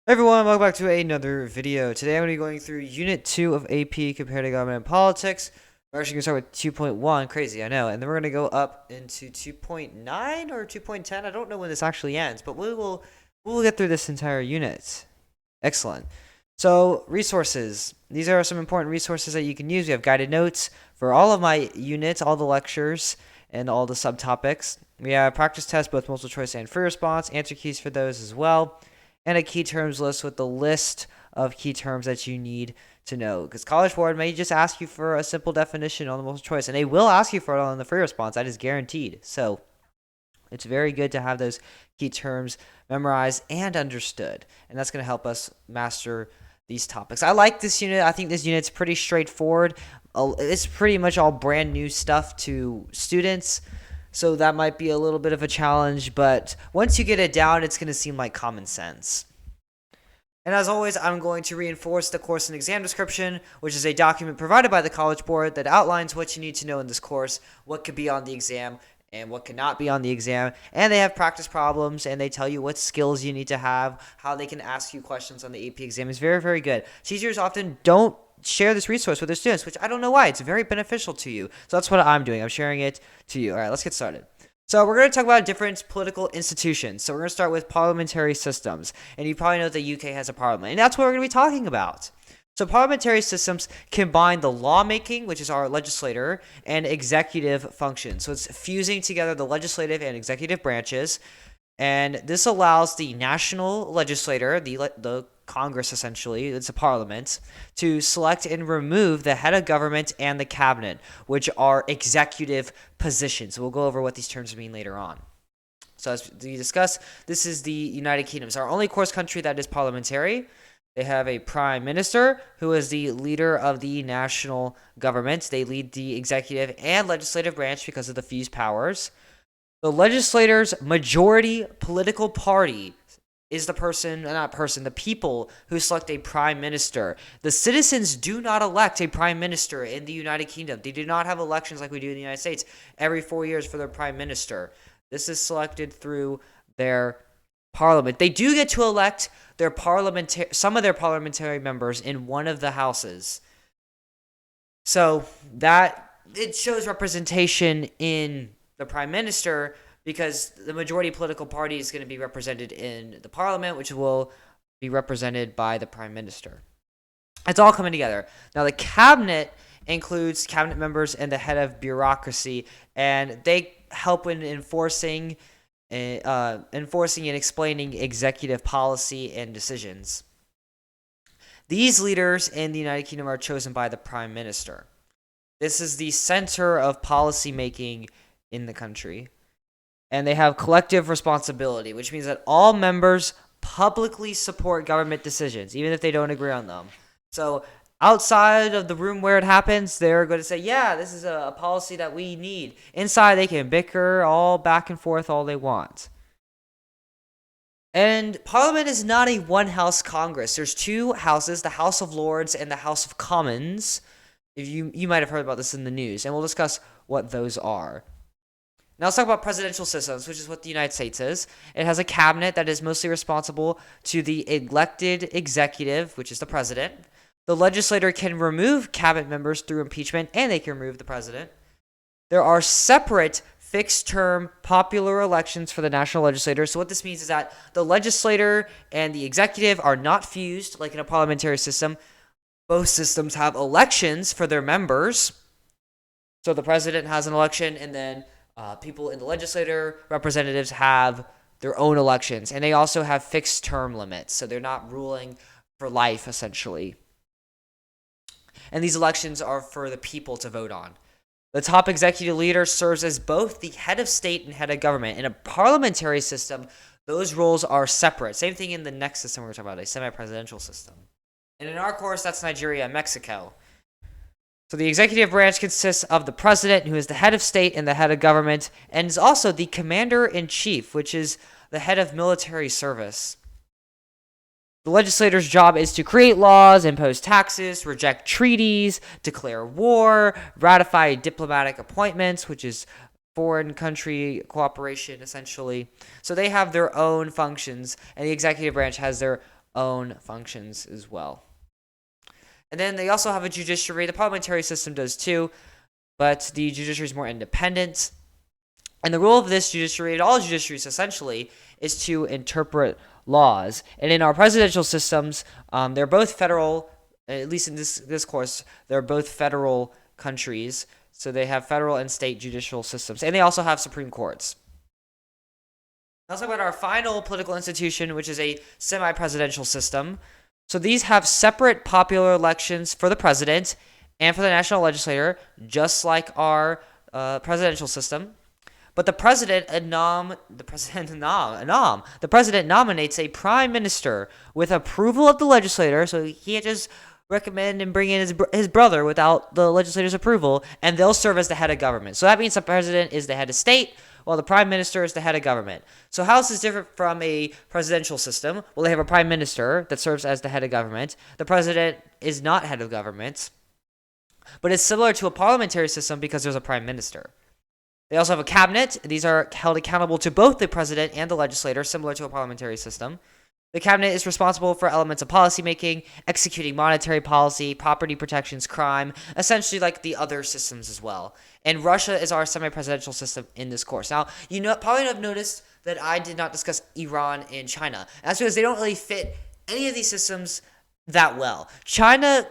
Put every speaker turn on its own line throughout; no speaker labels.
Hey everyone, welcome back to another video. Today I'm going to be going through Unit 2 of AP, Comparative Government and Politics. We're actually going to start with 2.1, crazy, I know, and then we're going to go up into 2.9 or 2.10. I don't know when this actually ends, but we'll get through this entire unit. Excellent. So, resources. These are some important resources that you can use. We have guided notes for all of my units, all the lectures, and all the subtopics. We have practice tests, both multiple choice and free response, answer keys for those as well, and a key terms list with the list of key terms that you need to know. Because College Board may just ask you for a simple definition on the multiple choice, and they will ask you for it on the free response. That is guaranteed. So it's very good to have those key terms memorized and understood, and that's going to help us master these topics. I like this unit. I think this unit's pretty straightforward. It's pretty much all brand new stuff to students, so that might be a little bit of a challenge, but once you get it down, it's going to seem like common sense. And as always, I'm going to reinforce the course and exam description, which is a document provided by the College Board that outlines what you need to know in this course, what could be on the exam, and what cannot be on the exam. And they have practice problems, and they tell you what skills you need to have, how they can ask you questions on the AP exam. It's very, very good. Teachers often don't share this resource with their students, which I don't know why. It's very beneficial to you. So that's what I'm doing. I'm sharing it to you. All right, let's get started. So we're going to talk about different political institutions. So we're going to start with parliamentary systems. And you probably know the UK has a parliament. And that's what we're going to be talking about. So parliamentary systems combine the lawmaking, which is our legislator, and executive function. So it's fusing together the legislative and executive branches. And this allows the national legislator, the Congress essentially, it's a parliament, to select and remove the head of government and the cabinet, which are executive positions. We'll go over what these terms mean later on. So as we discussed, this is the United Kingdom. It's our only course country that is parliamentary. They have a prime minister who is the leader of the national government. They lead the executive and legislative branch because of the fused powers. The legislator's majority political party is the people who select a prime minister. The citizens do not elect a prime minister in the United Kingdom. They do not have elections like we do in the United States every 4 years for their prime minister. This is selected through their parliament. They do get to elect some of their parliamentary members in one of the houses. So that it shows representation in the prime minister, because the majority political party is going to be represented in the parliament, which will be represented by the prime minister. It's all coming together. Now, the cabinet includes cabinet members and the head of bureaucracy, and they help in enforcing and explaining executive policy and decisions. These leaders in the United Kingdom are chosen by the prime minister. This is the center of policy making in the country. And they have collective responsibility, which means that all members publicly support government decisions, even if they don't agree on them. So outside of the room where it happens, they're going to say, yeah, this is a policy that we need. Inside, they can bicker all back and forth all they want. And Parliament is not a one-house Congress. There's two houses, the House of Lords and the House of Commons. You might have heard about this in the news, and we'll discuss what those are. Now let's talk about presidential systems, which is what the United States is. It has a cabinet that is mostly responsible to the elected executive, which is the president. The legislator can remove cabinet members through impeachment, and they can remove the president. There are separate fixed-term popular elections for the national legislature. So what this means is that the legislator and the executive are not fused like in a parliamentary system. Both systems have elections for their members. So the president has an election, and then people in the legislature, representatives, have their own elections. And they also have fixed term limits. So they're not ruling for life, essentially. And these elections are for the people to vote on. The top executive leader serves as both the head of state and head of government. In a parliamentary system, those roles are separate. Same thing in the next system we're talking about, a semi-presidential system. And in our course, that's Nigeria and Mexico. So the executive branch consists of the president, who is the head of state and the head of government, and is also the commander-in-chief, which is the head of military service. The legislator's job is to create laws, impose taxes, reject treaties, declare war, ratify diplomatic appointments, which is foreign country cooperation, essentially. So they have their own functions, and the executive branch has their own functions as well. And then they also have a judiciary. The parliamentary system does too, but the judiciary is more independent. And the role of this judiciary, and all judiciaries essentially, is to interpret laws. And in our presidential systems, they're both federal, at least in this course, they're both federal countries. So they have federal and state judicial systems. And they also have Supreme Courts. Let's talk about our final political institution, which is a semi-presidential system. So these have separate popular elections for the president and for the national legislature, just like our presidential system. But the president nominates a prime minister with approval of the legislator, so he can't just recommend and bring in his brother without the legislator's approval, and they'll serve as the head of government. So that means the president is the head of state, while the prime minister is the head of government. So how is this different from a presidential system? Well, they have a prime minister that serves as the head of government. The president is not head of government, but it's similar to a parliamentary system because there's a prime minister. They also have a cabinet. These are held accountable to both the president and the legislator, similar to a parliamentary system. The cabinet is responsible for elements of policymaking, executing monetary policy, property protections, crime, essentially like the other systems as well. And Russia is our semi-presidential system in this course. Now, you probably have noticed that I did not discuss Iran and China. That's because they don't really fit any of these systems that well. China,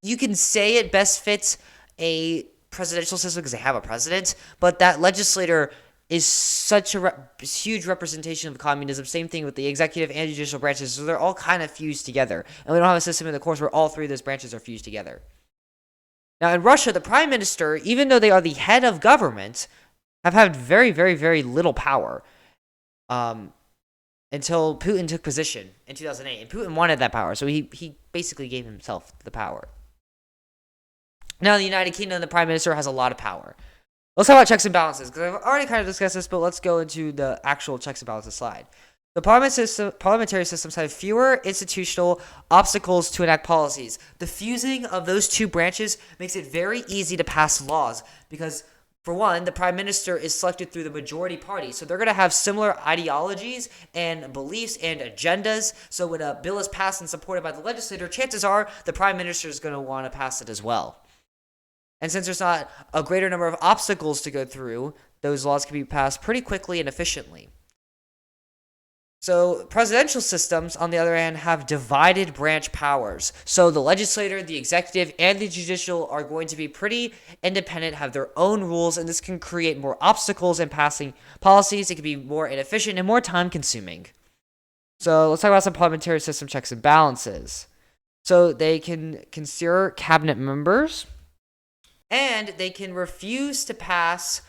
you can say it best fits a presidential system because they have a president, but that legislator is such a huge representation of communism. Same thing with the executive and judicial branches, so they're all kind of fused together. And we don't have a system in the course where all three of those branches are fused together. Now, in Russia, the prime minister, even though they are the head of government, have had very, very, very little power until Putin took position in 2008. And Putin wanted that power, so he basically gave himself the power. Now, in the United Kingdom, the prime minister has a lot of power. Let's talk about checks and balances, because I've already kind of discussed this, but let's go into the actual checks and balances slide. The parliamentary systems have fewer institutional obstacles to enact policies. The fusing of those two branches makes it very easy to pass laws because, for one, the prime minister is selected through the majority party. So they're going to have similar ideologies and beliefs and agendas. So when a bill is passed and supported by the legislator, chances are the prime minister is going to want to pass it as well. And since there's not a greater number of obstacles to go through, those laws can be passed pretty quickly and efficiently. So presidential systems, on the other hand, have divided branch powers. So the legislature, the executive, and the judicial are going to be pretty independent, have their own rules, and this can create more obstacles in passing policies. It can be more inefficient and more time-consuming. So let's talk about some parliamentary system checks and balances. So they can consider cabinet members, and they can refuse to pass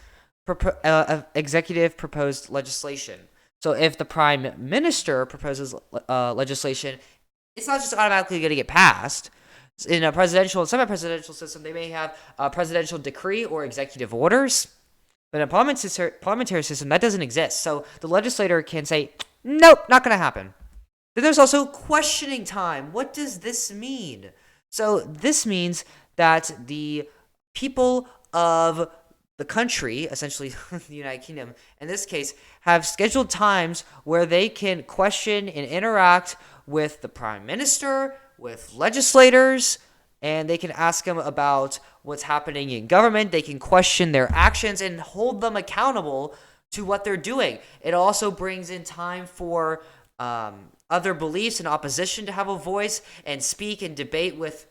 executive proposed legislation. So if the prime minister proposes legislation, it's not just automatically going to get passed. In a presidential and semi-presidential system, they may have a presidential decree or executive orders. But in a parliamentary system, that doesn't exist. So the legislator can say, nope, not going to happen. Then there's also questioning time. What does this mean? So this means that the people of the country, essentially the United Kingdom, in this case, have scheduled times where they can question and interact with the prime minister, with legislators, and they can ask them about what's happening in government. They can question their actions and hold them accountable to what they're doing. It also brings in time for other beliefs and opposition to have a voice and speak and debate with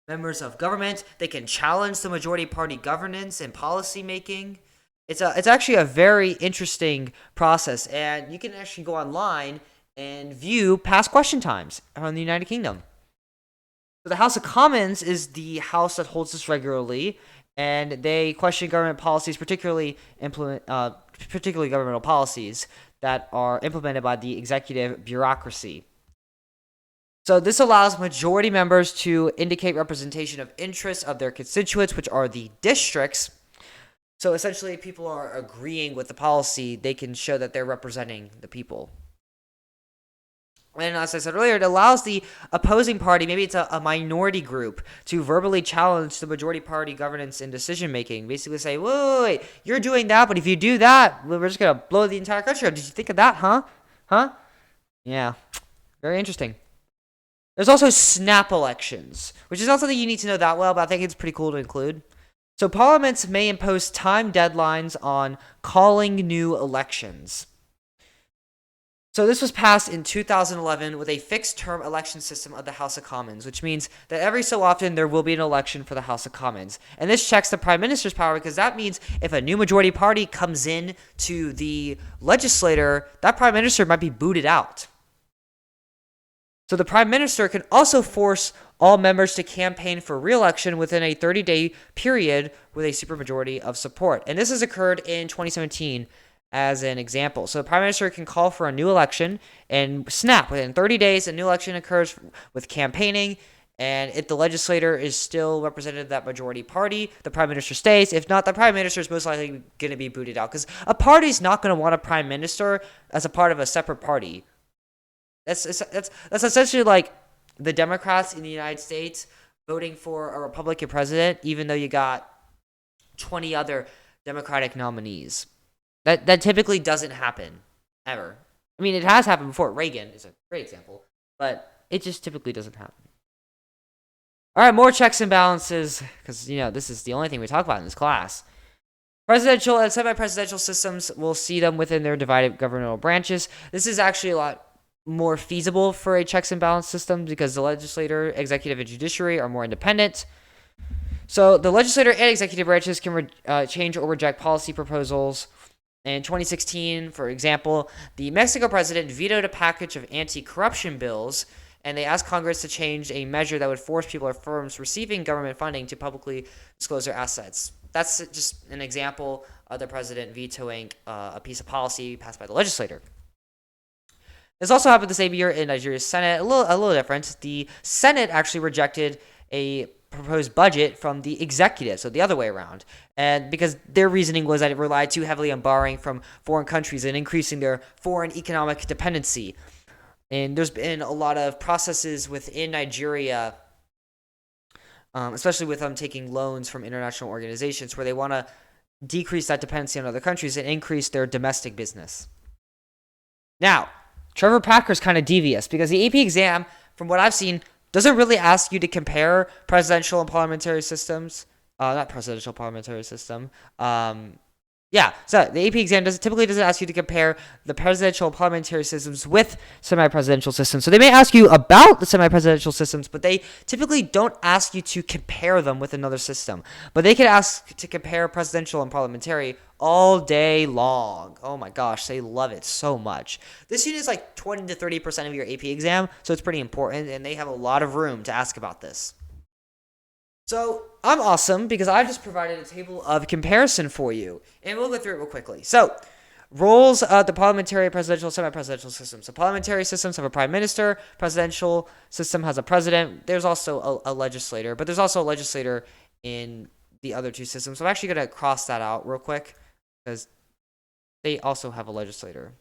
members of government. They can challenge the majority party governance and policy making. It's actually a very interesting process, and you can actually go online and view past question times from the United Kingdom. So the House of Commons is the house that holds this regularly, and they question government policies, particularly governmental policies that are implemented by the executive bureaucracy. So this allows majority members to indicate representation of interests of their constituents, which are the districts. So essentially, if people are agreeing with the policy, they can show that they're representing the people. And as I said earlier, it allows the opposing party, maybe it's a minority group, to verbally challenge the majority party governance and decision-making. Basically say, wait, you're doing that, but if you do that, we're just going to blow the entire country up. Did you think of that, huh? Yeah. Very interesting. There's also snap elections, which is not something you need to know that well, but I think it's pretty cool to include. So parliaments may impose time deadlines on calling new elections. So this was passed in 2011 with a fixed-term election system of the House of Commons, which means that every so often there will be an election for the House of Commons. And this checks the Prime Minister's power, because that means if a new majority party comes in to the legislature, that Prime Minister might be booted out. So the Prime Minister can also force all members to campaign for re-election within a 30-day period with a supermajority of support. And this has occurred in 2017 as an example. So the Prime Minister can call for a new election and snap. Within 30 days, a new election occurs with campaigning. And if the legislator is still representative of that majority party, the Prime Minister stays. If not, the Prime Minister is most likely going to be booted out, because a party is not going to want a Prime Minister as a part of a separate party. That's essentially like the Democrats in the United States voting for a Republican president, even though you got 20 other Democratic nominees. That typically doesn't happen, ever. I mean, it has happened before. Reagan is a great example, but it just typically doesn't happen. All right, more checks and balances, because, this is the only thing we talk about in this class. Presidential and semi-presidential systems, we'll see them within their divided governmental branches. This is actually a lot more feasible for a checks and balance system, because the legislature, executive, and judiciary are more independent. So the legislature and executive branches can change or reject policy proposals. In 2016, for example, the Mexico president vetoed a package of anti-corruption bills, and they asked Congress to change a measure that would force people or firms receiving government funding to publicly disclose their assets. That's just an example of the president vetoing a piece of policy passed by the legislature. This also happened the same year in Nigeria's Senate. A little different. The Senate actually rejected a proposed budget from the executive, so the other way around. And because their reasoning was that it relied too heavily on borrowing from foreign countries and increasing their foreign economic dependency. And there's been a lot of processes within Nigeria, especially with them taking loans from international organizations, where they want to decrease that dependency on other countries and increase their domestic business. Now, Trevor Packer's kind of devious, because the AP exam, from what I've seen, doesn't really ask you to compare presidential and parliamentary systems. Not presidential, parliamentary system. So the AP exam typically doesn't ask you to compare the presidential and parliamentary systems with semi-presidential systems. So they may ask you about the semi-presidential systems, but they typically don't ask you to compare them with another system. But they can ask to compare presidential and parliamentary all day long. Oh my gosh, they love it so much. This unit is like 20 to 30% of your AP exam, so it's pretty important, and they have a lot of room to ask about this. So I'm awesome, because I've just provided a table of comparison for you, and we'll go through it real quickly. So roles of the parliamentary, presidential, semi-presidential systems. So parliamentary systems have a prime minister. Presidential system has a president. There's also a legislator, but there's also a legislator in the other two systems. So I'm actually going to cross that out real quick, because they also have a legislator.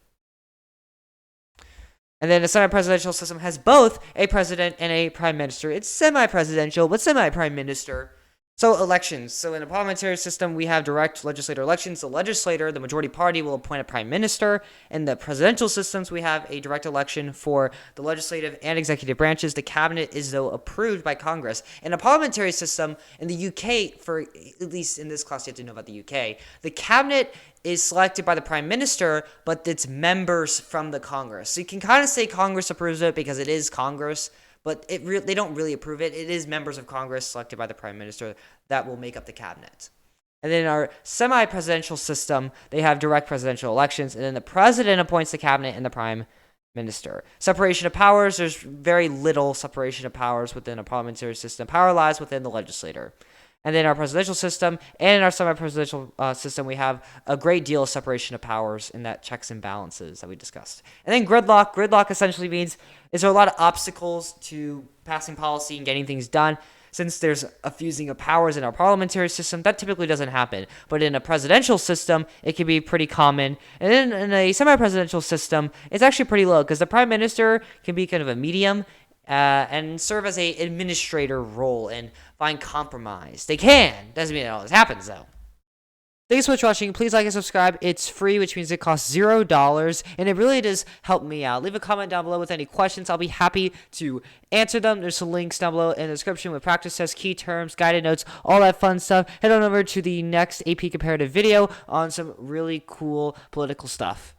And then the semi-presidential system has both a president and a prime minister. It's semi-presidential, but semi-prime minister. So elections. So in a parliamentary system, we have direct legislator elections. The legislator, the majority party, will appoint a prime minister. In the presidential systems, we have a direct election for the legislative and executive branches. The cabinet is, though, approved by Congress. In a parliamentary system, in the UK, for at least in this class, you have to know about the UK, the cabinet is selected by the prime minister, but it's members from the Congress. So you can kind of say Congress approves it, because it is Congress, but they don't really approve it. It is members of Congress selected by the prime minister that will make up the cabinet. And then in our semi-presidential system, they have direct presidential elections, and then the president appoints the cabinet and the prime minister. Separation of powers, there's very little separation of powers within a parliamentary system. Power lies within the legislator. And then our presidential system and in our semi-presidential system, we have a great deal of separation of powers in that checks and balances that we discussed. And then gridlock. Gridlock essentially means, is there a lot of obstacles to passing policy and getting things done? Since there's a fusing of powers in our parliamentary system, that typically doesn't happen. But in a presidential system, it can be pretty common. And then in a semi-presidential system, it's actually pretty low, because the prime minister can be kind of a medium and serve as a administrator role and find compromise. They can. Doesn't mean it always happens, though. Thanks so much for watching. Please like and subscribe. It's free, which means it costs $0, and it really does help me out. Leave a comment down below with any questions. I'll be happy to answer them. There's some links down below in the description with practice tests, key terms, guided notes, all that fun stuff. Head on over to the next AP Comparative video on some really cool political stuff.